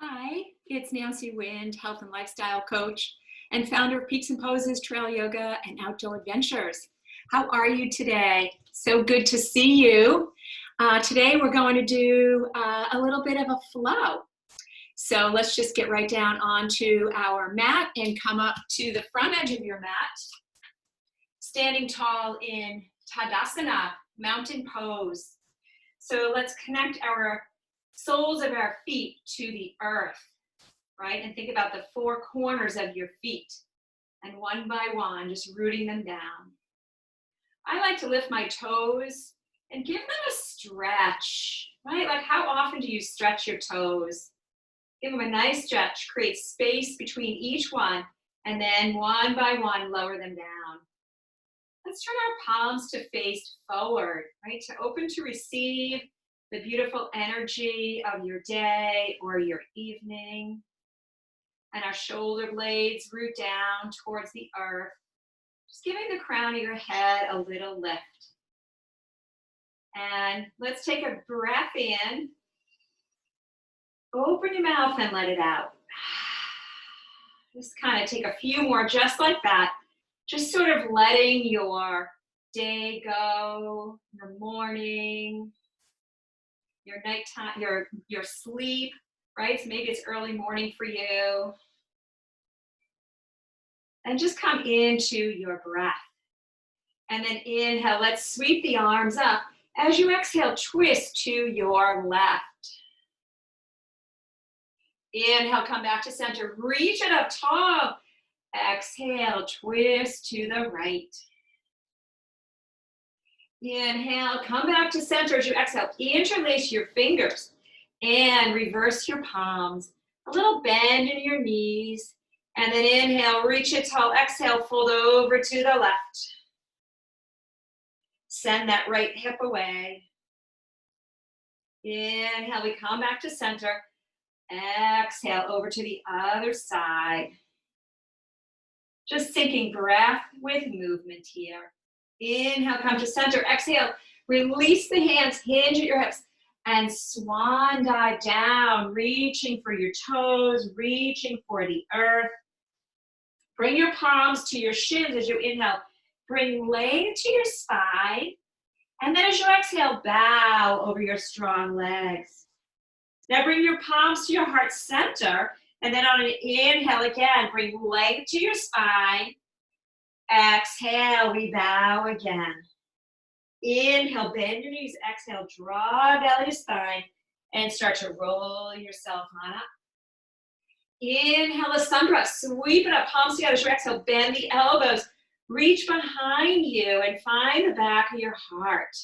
Hi, it's Nancy Wind, health and lifestyle coach and founder of Peaks and Poses, Trail Yoga, and Outdoor Adventures. How are you today? So good to see you. Today we're going to do a little bit of a flow. So let's just get right down onto our mat and come up to the front edge of your mat. Standing tall in Tadasana, mountain pose. So let's connect our soles of our feet to the earth, right? And think about the four corners of your feet. And one by one, just rooting them down. I like to lift my toes and give them a stretch, right? Like how often do you stretch your toes? Give them a nice stretch, create space between each one, and then one by one, lower them down. Let's turn our palms to face forward, right? To open to receive the beautiful energy of your day or your evening. And our shoulder blades root down towards the earth, just giving the crown of your head a little lift. And let's take a breath in. Open your mouth and let it out. Just kind of take a few more just like that. Just sort of letting your day go, your morning, your nighttime, your sleep, right? So maybe it's early morning for you. And just come into your breath. And then inhale, let's sweep the arms up. As you exhale, twist to your left. Inhale, come back to center. Reach it up tall. Exhale, twist to the right. Inhale, come back to center as you exhale. Interlace your fingers and reverse your palms. A little bend in your knees. And then inhale, reach it tall. Exhale, fold over to the left. Send that right hip away. Inhale, we come back to center. Exhale, over to the other side. Just syncing breath with movement here. Inhale, come to center. Exhale, release the hands, hinge at your hips, and swan dive down, reaching for your toes, reaching for the earth. Bring your palms to your shins as you inhale. Bring length to your spine. And then as you exhale, bow over your strong legs. Now bring your palms to your heart center. And then on an inhale again, bring length to your spine. Exhale, we bow again. Inhale, bend your knees. Exhale, draw belly to spine. And start to roll yourself on up. Inhale, a sun breath. Sweep it up, palms together. As you exhale, bend the elbows. Reach behind you and find the back of your heart.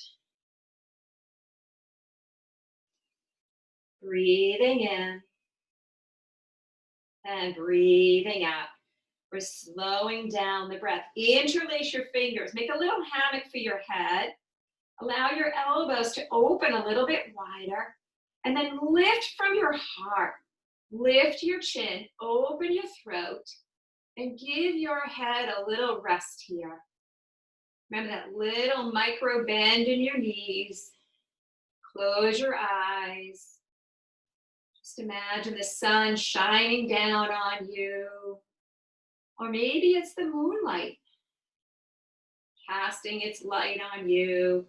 Breathing in and breathing out. We're slowing down the breath. Interlace your fingers. Make a little hammock for your head. Allow your elbows to open a little bit wider. And then lift from your heart. Lift your chin. Open your throat. And give your head a little rest here. Remember that little micro bend in your knees. Close your eyes. Just imagine the sun shining down on you. Or maybe it's the moonlight casting its light on you.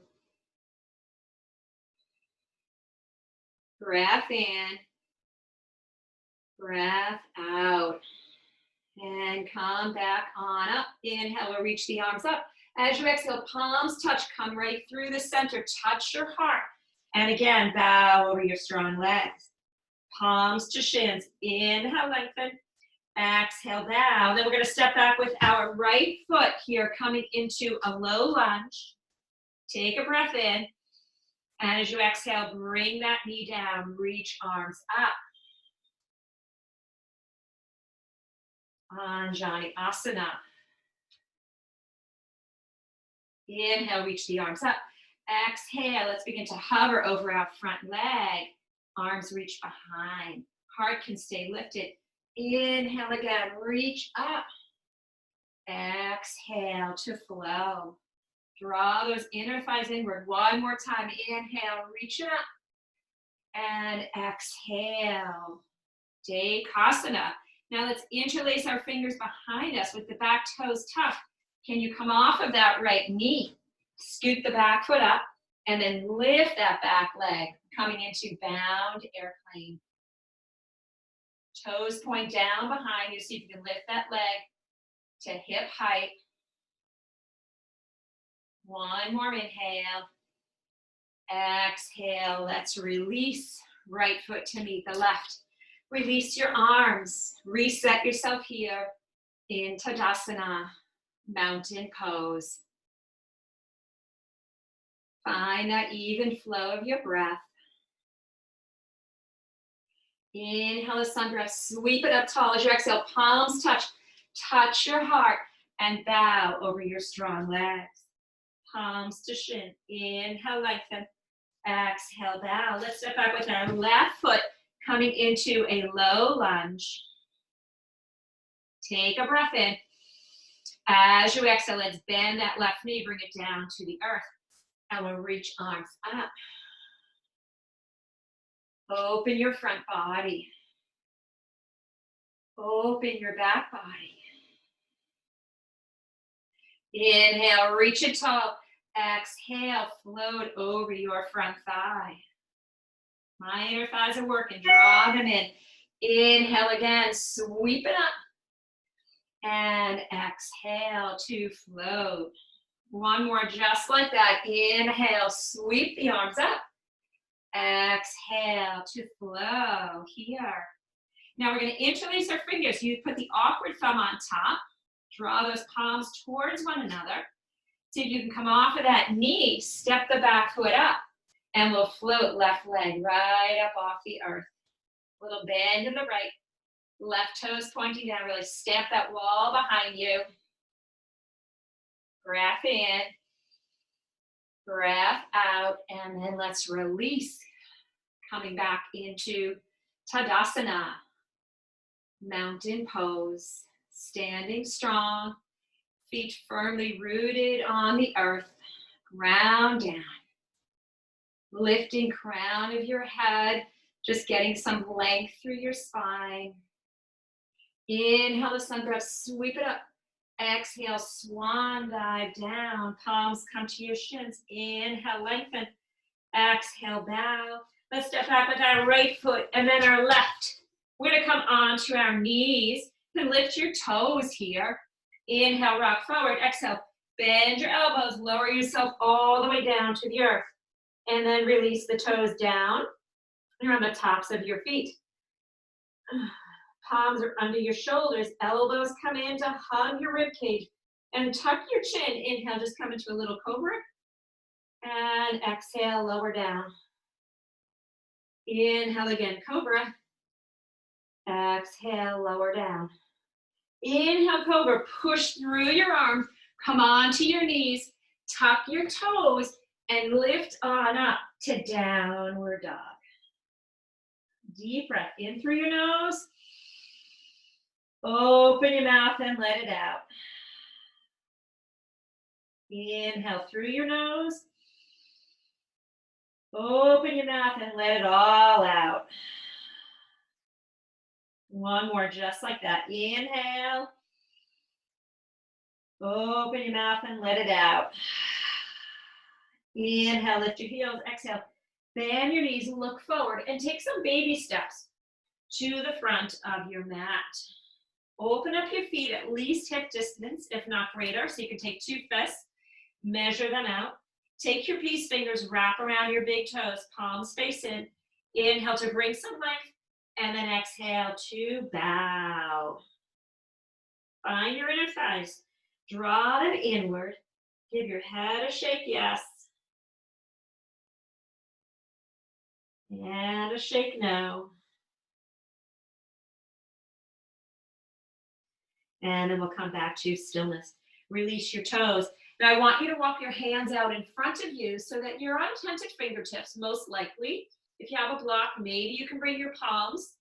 Breath in. Breath out. And come back on up. Inhale, we'll reach the arms up. As you exhale, palms touch. Come right through the center. Touch your heart. And again, bow over your strong legs. Palms to shins. Inhale, lengthen. Exhale, bow. Then we're going to step back with our right foot here, coming into a low lunge. Take a breath in. And as you exhale, bring that knee down. Reach arms up. Anjali Asana. Inhale, reach the arms up. Exhale, let's begin to hover over our front leg. Arms reach behind. Heart can stay lifted. Inhale again, reach up. Exhale to flow. Draw those inner thighs inward. One more time. Inhale, reach it up. And exhale Dekasana. Now let's interlace our fingers behind us with the back toes tucked. Can you come off of that right knee? Scoot the back foot up and then lift that back leg, coming into bound airplane. Toes point down behind you, see if you can lift that leg to hip height. One more inhale. Exhale, let's release. Right foot to meet the left. Release your arms. Reset yourself here in Tadasana, mountain pose. Find that even flow of your breath. Inhale the sun breath, sweep it up tall as you exhale. Palms touch, touch your heart and bow over your strong legs. Palms to shin, inhale, lengthen. Exhale, bow. Let's step back with our left foot coming into a low lunge. Take a breath in. As you exhale, let's bend that left knee, bring it down to the earth. And we'll reach arms up. Open your front body. Open your back body. Inhale, reach it tall. Exhale, float over your front thigh. My inner thighs are working. Draw them in. Inhale again, sweep it up. And exhale to float. One more just like that. Inhale, sweep the arms up. Exhale to flow here. Now we're going to interlace our fingers. You put the awkward thumb on top. Draw those palms towards one another. See if you can come off of that knee. Step the back foot up. And we'll float left leg right up off the earth. Little bend in the right. Left toes pointing down. Really stamp that wall behind you. Breath in. Breath out. And then let's release. Coming back into Tadasana. Mountain pose. Standing strong. Feet firmly rooted on the earth. Ground down. Lifting crown of your head. Just getting some length through your spine. Inhale the sun breath. Sweep it up. Exhale, swan dive down. Palms come to your shins. Inhale, lengthen. Exhale, bow. Let's step back with our right foot and then our left. We're going to come onto our knees. You can lift your toes here. Inhale, rock forward. Exhale, bend your elbows. Lower yourself all the way down to the earth. And then release the toes down. You're on the tops of your feet. Palms are under your shoulders. Elbows come in to hug your rib cage. And tuck your chin. Inhale, just come into a little cobra. And exhale, lower down. Inhale again, cobra. Exhale, lower down. Inhale, cobra. Push through your arms. Come onto your knees. Tuck your toes. And lift on up to downward dog. Deep breath in through your nose. Open your mouth and let it out. Inhale through your nose. Open your mouth and let it all out. One more just like that. Inhale. Open your mouth and let it out. Inhale, lift your heels. Exhale, bend your knees, look forward, and take some baby steps to the front of your mat. Open up your feet at least hip distance, if not greater, so you can take 2 fists, measure them out. Take your peace fingers, wrap around your big toes, palms face in. Inhale to bring some length, and then exhale to bow. Find your inner thighs. Draw them inward. Give your head a shake, yes. And a shake, no. And then we'll come back to stillness. Release your toes. Now I want you to walk your hands out in front of you so that you're on tented fingertips, most likely. If you have a block, maybe you can bring your palms.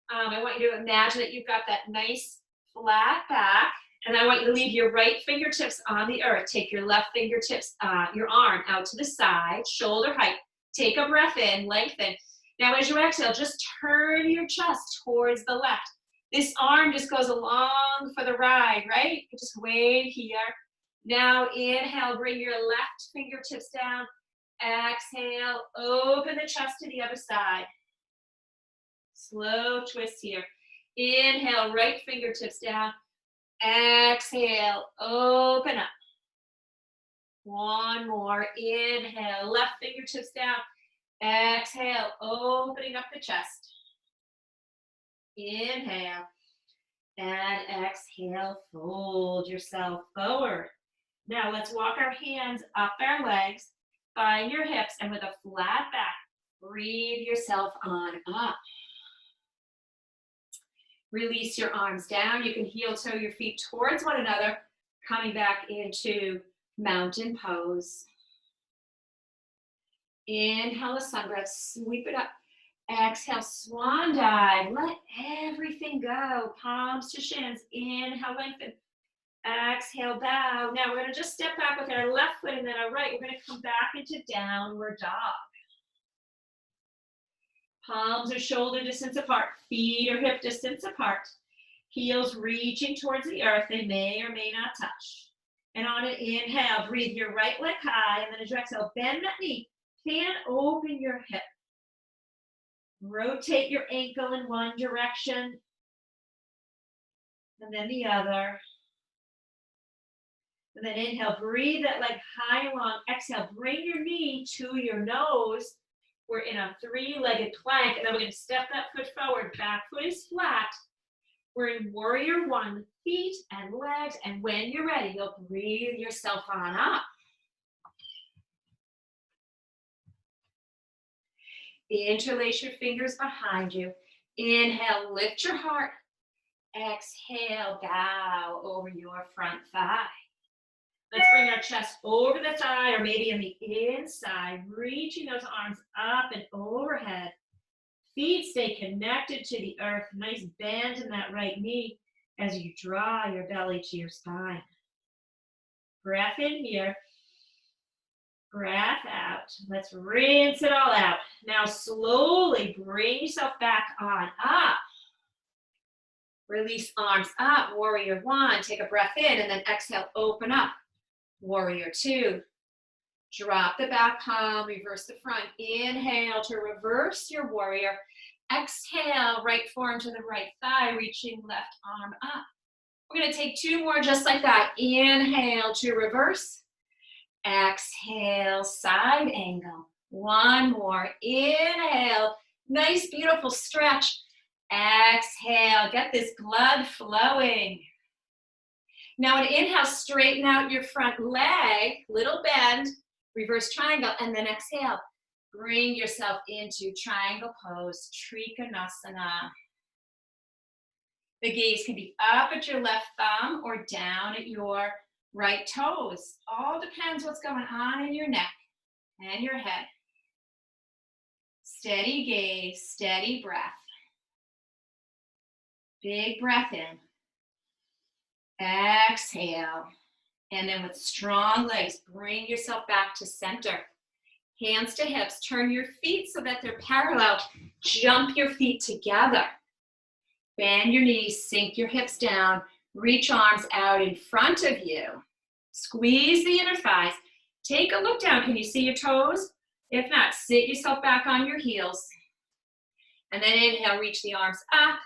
I want you to imagine that you've got that nice flat back. And I want you to leave your right fingertips on the earth. Take your left fingertips, your arm out to the side, shoulder height. Take a breath in, lengthen. Now as you exhale, just turn your chest towards the left. This arm just goes along for the ride, right? Just wave here. Now inhale, bring your left fingertips down. Exhale, open the chest to the other side. Slow twist here. Inhale, right fingertips down. Exhale, open up. One more. Inhale, left fingertips down. Exhale, opening up the chest. Inhale. And exhale, fold yourself forward. Now let's walk our hands up our legs, find your hips, and with a flat back, breathe yourself on up. Release your arms down. You can heel toe your feet towards one another, coming back into mountain pose. Inhale, a sun breath, sweep it up. Exhale, swan dive. Let everything go. Palms to shins. Inhale, lengthen. Exhale, bow. Now we're going to just step back with our left foot and then our right. We're going to come back into downward dog. Palms are shoulder distance apart. Feet are hip distance apart. Heels reaching towards the earth. They may or may not touch. And on an inhale, breathe your right leg high. And then as you exhale, bend that knee. Fan open your hip. Rotate your ankle in one direction. And then the other. And then inhale, breathe that leg high and long. Exhale, bring your knee to your nose. We're in a three-legged plank, and then we're going to step that foot forward. Back foot is flat. We're in warrior one, feet and legs, and when you're ready, you'll breathe yourself on up. Interlace your fingers behind you. Inhale, lift your heart. Exhale, bow over your front thigh. Let's bring our chest over the thigh or maybe on the inside, reaching those arms up and overhead. Feet stay connected to the earth. Nice bend in that right knee as you draw your belly to your spine. Breath in here. Breath out. Let's rinse it all out. Now slowly bring yourself back on up. Release arms up, warrior one. Take a breath in and then exhale, open up. Warrior two. Drop the back palm, reverse the front. Inhale to reverse your warrior. Exhale, right forearm to the right thigh, reaching left arm up. We're going to take two more just like that. Inhale to reverse. Exhale, side angle. One more. Inhale. Nice, beautiful stretch. Exhale. Get this blood flowing. Now, an inhale, straighten out your front leg, little bend, reverse triangle, and then exhale. Bring yourself into triangle pose, Trikonasana. The gaze can be up at your left thumb or down at your right toes. All depends what's going on in your neck and your head. Steady gaze, steady breath. Big breath in. Exhale. And then with strong legs, bring yourself back to center. Hands to hips. Turn your feet so that they're parallel. Jump your feet together. Bend your knees, sink your hips down. Reach arms out in front of you. Squeeze the inner thighs. Take a look down. Can you see your toes? If not, sit yourself back on your heels. And then inhale, reach the arms up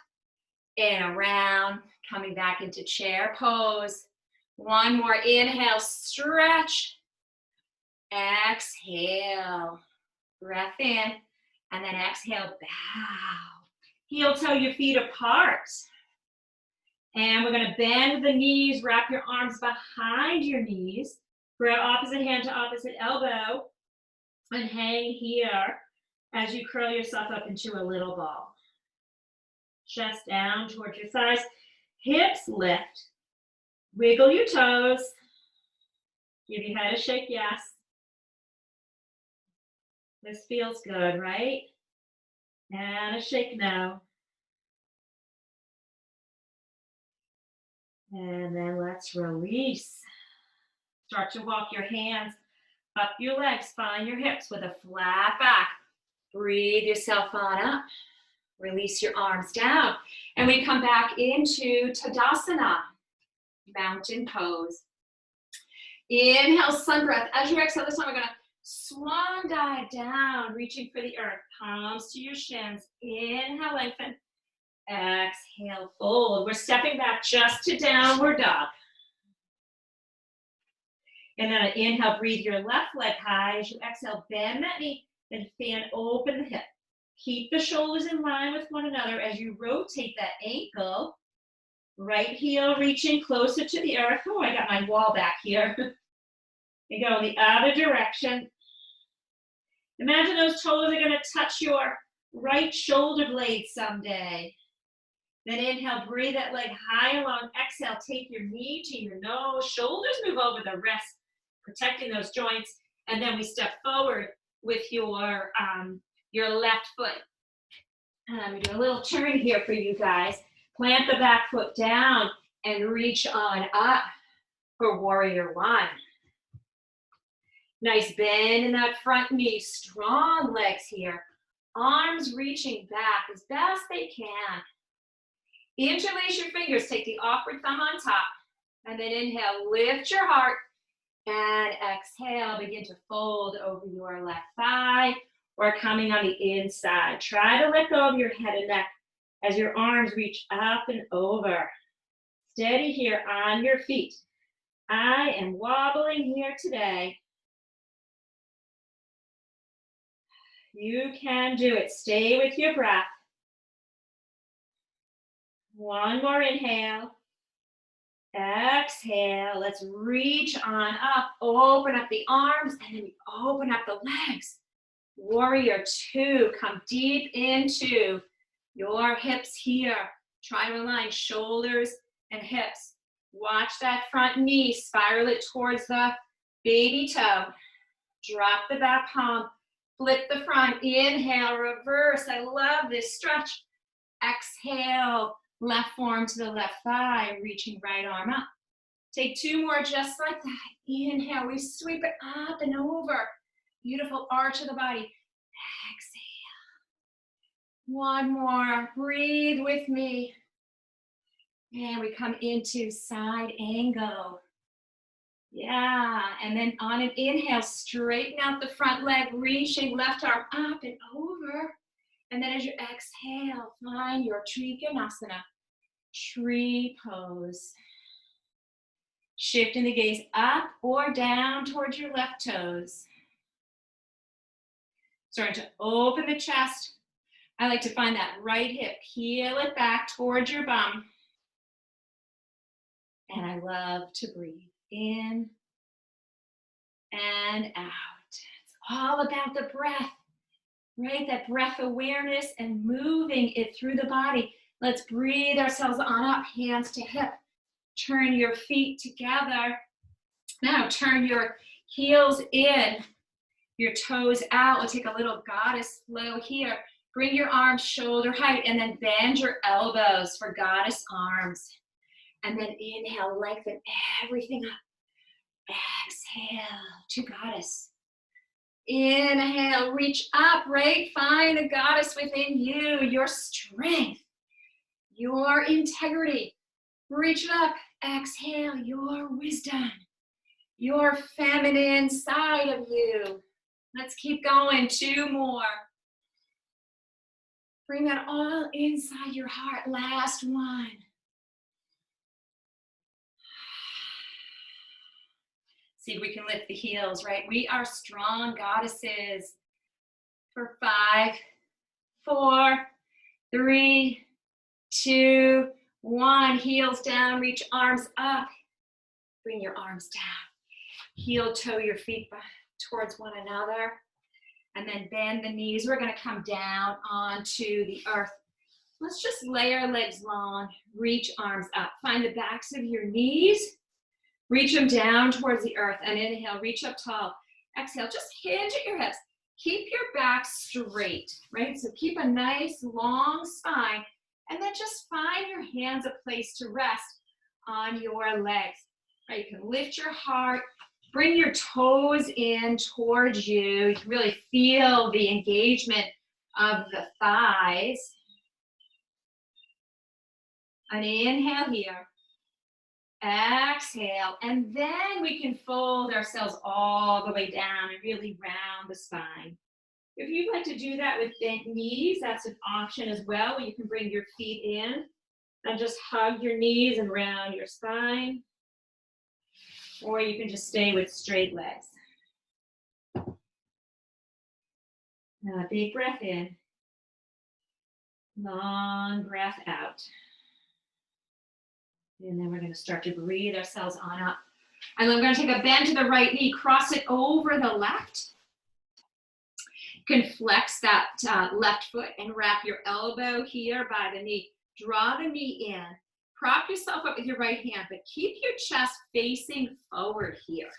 and around. Coming back into chair pose. One more inhale, stretch. Exhale. Breath in. And then exhale, bow. Heel toe your feet apart. And we're going to bend the knees, wrap your arms behind your knees. Grab opposite hand to opposite elbow. And hang here as you curl yourself up into a little ball. Chest down towards your thighs. Hips lift. Wiggle your toes. Give your head a shake, yes. This feels good, right? And a shake now. And then let's release. Start to walk your hands up your legs, find your hips with a flat back. Breathe yourself on up. Release your arms down. And we come back into Tadasana, mountain pose. Inhale, sun breath. As you exhale, this time we're going to swan dive down, reaching for the earth. Palms to your shins. Inhale, lengthen. Exhale, fold. We're stepping back just to downward dog. And then inhale, breathe your left leg high. As you exhale, bend that knee, then fan open the hip. Keep the shoulders in line with one another as you rotate that ankle. Right heel reaching closer to the earth. Oh, I got my wall back here. And go in the other direction. Imagine those toes are going to touch your right shoulder blade someday. Then inhale, breathe that leg high along. Exhale, take your knee to your nose. Shoulders move over the wrist, protecting those joints. And then we step forward with your left foot. We do a little turn here for you guys. Plant the back foot down and reach on up for warrior one. Nice bend in that front knee. Strong legs here. Arms reaching back as best they can. Interlace your fingers. Take the awkward thumb on top. And then inhale, lift your heart. And exhale, begin to fold over your left thigh or coming on the inside. Try to let go of your head and neck as your arms reach up and over. Steady here on your feet. I am wobbling here today. You can do it. Stay with your breath. One more inhale. Exhale. Let's reach on up. Open up the arms and then we open up the legs. Warrior two. Come deep into your hips here. Try to align shoulders and hips. Watch that front knee. Spiral it towards the baby toe. Drop the back palm. Flip the front. Inhale, reverse. I love this stretch. Exhale. Left forearm to the left thigh, reaching right arm up. Take two more just like that. Inhale, we sweep it up and over. Beautiful arch of the body. Exhale. One more. Breathe with me. And we come into side angle. Yeah, and then on an inhale, straighten out the front leg, reaching left arm up and over. And then as you exhale, find your Trikonasana, tree pose. Shifting the gaze up or down towards your left toes. Starting to open the chest. I like to find that right hip, peel it back towards your bum. And I love to breathe in and out. It's all about the breath. Right, that breath awareness and moving it through the body. Let's breathe ourselves on up, hands to hip. Turn your feet together. Now turn your heels in, your toes out. We'll take a little goddess flow here. Bring your arms shoulder height and then bend your elbows for goddess arms. And then inhale, lengthen everything up. Exhale to goddess. Inhale, reach up, right? Find the goddess within you, your strength, your integrity. Reach it up. Exhale, your wisdom, your feminine side of you. Let's keep going. Two more. Bring that all inside your heart. Last one. See if we can lift the heels, right? We are strong goddesses. For 5, 4, 3, 2, 1. Heels down, reach arms up. Bring your arms down. Heel toe your feet towards one another. And then bend the knees. We're going to come down onto the earth. Let's just lay our legs long. Reach arms up. Find the backs of your knees. Reach them down towards the earth and inhale, reach up tall. Exhale, just hinge at your hips. Keep your back straight, right? So keep a nice long spine and then just find your hands a place to rest on your legs. Right, you can lift your heart, bring your toes in towards you. You can really feel the engagement of the thighs. An inhale here. Exhale, and then we can fold ourselves all the way down and really round the spine. If you'd like to do that with bent knees, that's an option as well, where you can bring your feet in and just hug your knees and round your spine. Or you can just stay with straight legs. Now, big breath in. Long breath out. And then we're going to start to breathe ourselves on up. And then we're going to take a bend to the right knee, cross it over the left. You can flex that left foot and wrap your elbow here by the knee. Draw the knee in. Prop yourself up with your right hand, but keep your chest facing forward here.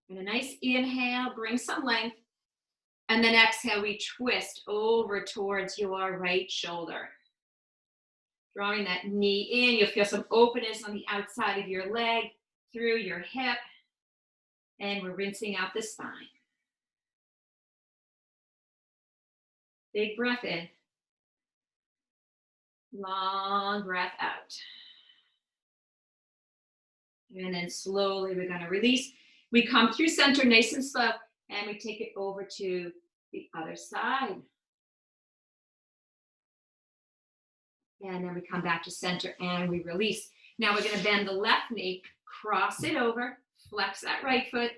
And a nice inhale, bring some length. And then exhale, we twist over towards your right shoulder. Drawing that knee in, you'll feel some openness on the outside of your leg, through your hip, and we're rinsing out the spine. Big breath in. Long breath out. And then slowly we're going to release. We come through center nice and slow, and we take it over to the other side. And then we come back to center and we release. Now we're going to bend the left knee, cross it over, flex that right foot.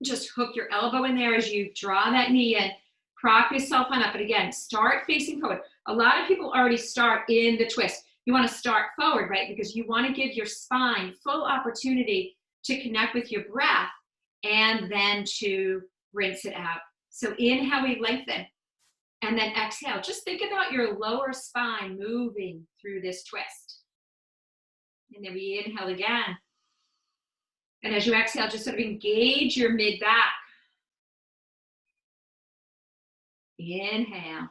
Just hook your elbow in there as you draw that knee in. Prop yourself on up. But again, start facing forward. A lot of people already start in the twist. You want to start forward, right? Because you want to give your spine full opportunity to connect with your breath and then to rinse it out. So inhale, we lengthen. And then exhale. Just think about your lower spine moving through this twist. And then we inhale again. And as you exhale, just sort of engage your mid-back. Inhale.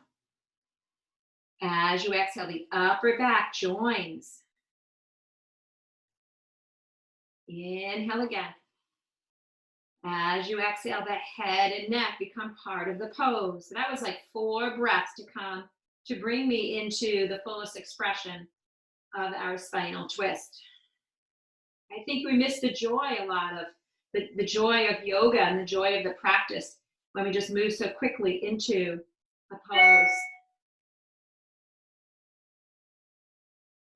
As you exhale, the upper back joins. Inhale again. As you exhale, the head and neck become part of the pose. So that was like 4 breaths to come to bring me into the fullest expression of our spinal twist. I think we miss the joy a lot of, the joy of yoga and the joy of the practice when we just move so quickly into a pose.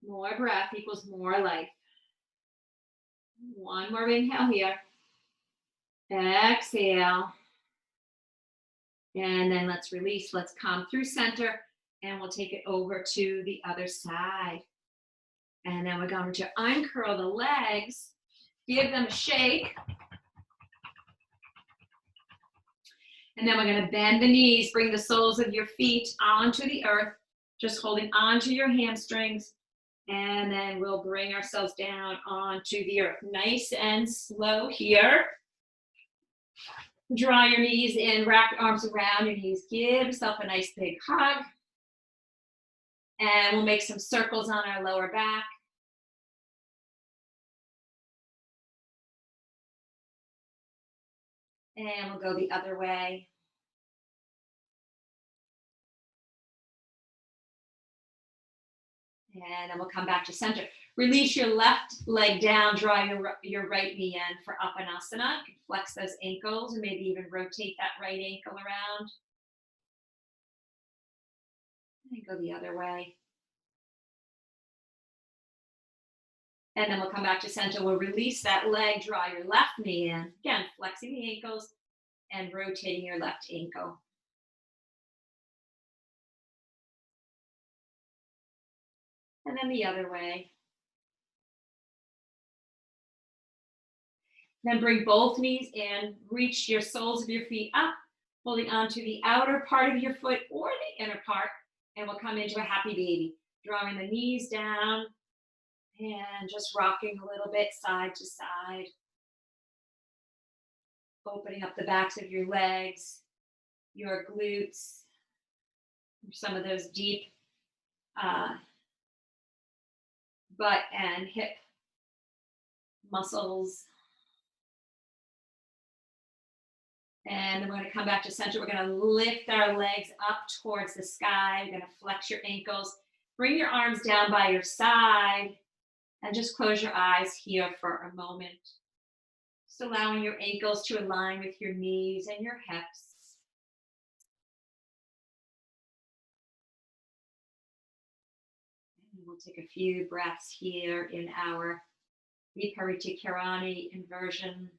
More breath equals more life. One more inhale here. Exhale. And then let's release. Let's come through center and we'll take it over to the other side. And then we're going to uncurl the legs, give them a shake. And then we're going to bend the knees, bring the soles of your feet onto the earth, just holding onto your hamstrings. And then we'll bring ourselves down onto the earth. Nice and slow here. Draw your knees in, wrap your arms around your knees. Give yourself a nice big hug. And we'll make some circles on our lower back. And we'll go the other way. And then we'll come back to center. Release your left leg down, draw your right knee in for Uttanasana. Flex those ankles and maybe even rotate that right ankle around. And go the other way. And then we'll come back to center. We'll release that leg, draw your left knee in. Again, flexing the ankles and rotating your left ankle. And then the other way. Then bring both knees in, reach your soles of your feet up, holding onto the outer part of your foot or the inner part, and we'll come into a happy baby. Drawing the knees down and just rocking a little bit side to side. Opening up the backs of your legs, your glutes, some of those deep butt and hip muscles. And then we're going to come back to center. We're going to lift our legs up towards the sky. You're going to flex your ankles. Bring your arms down by your side and just close your eyes here for a moment. Just allowing your ankles to align with your knees and your hips. And we'll take a few breaths here in our Viparita Karani inversion.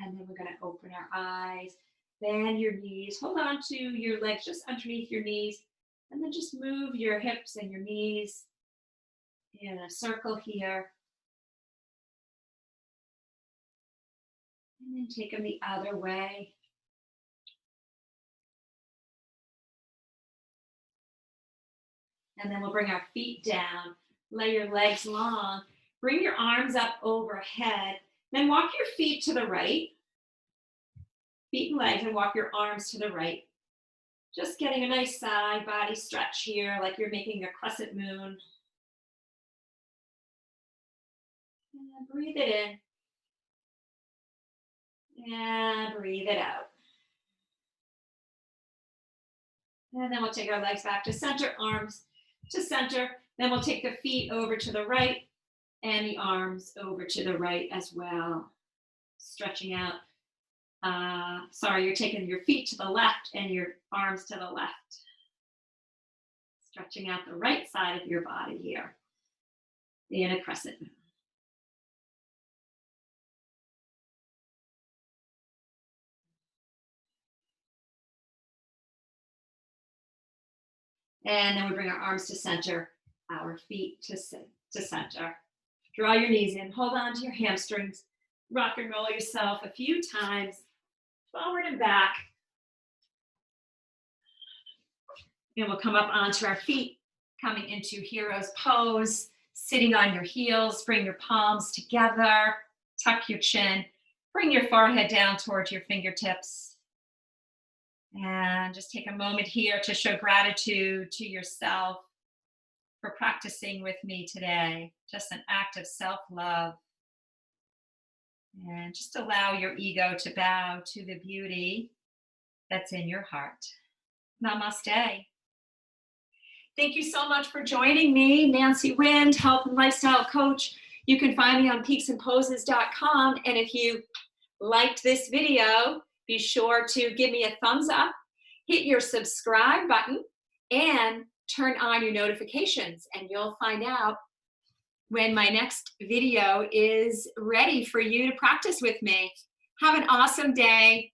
And then we're going to open our eyes, bend your knees, hold on to your legs just underneath your knees, and then just move your hips and your knees in a circle here. And then take them the other way. And then we'll bring our feet down, lay your legs long, bring your arms up overhead, then walk your feet to the right, feet and legs, and walk your arms to the right. Just getting a nice side body stretch here, like you're making a crescent moon. And breathe it in. And breathe it out. And then we'll take our legs back to center, arms to center. Then we'll take the feet over to the right and the arms over to the right as well. Stretching out. Sorry, you're taking your feet to the left and your arms to the left. Stretching out the right side of your body here in a crescent moon. And then we bring our arms to center, our feet to center. Draw your knees in, hold on to your hamstrings, rock and roll yourself a few times, forward and back. And we'll come up onto our feet, coming into hero's pose, sitting on your heels, bring your palms together, tuck your chin, bring your forehead down towards your fingertips. And just take a moment here to show gratitude to yourself for practicing with me today. Just an act of self-love. And just allow your ego to bow to the beauty that's in your heart. Namaste. Thank you so much for joining me, Nancy Wind, health and lifestyle coach. You can find me on peaksandposes.com. And if you liked this video, be sure to give me a thumbs up, hit your subscribe button, and turn on your notifications, and you'll find out when my next video is ready for you to practice with me. Have an awesome day.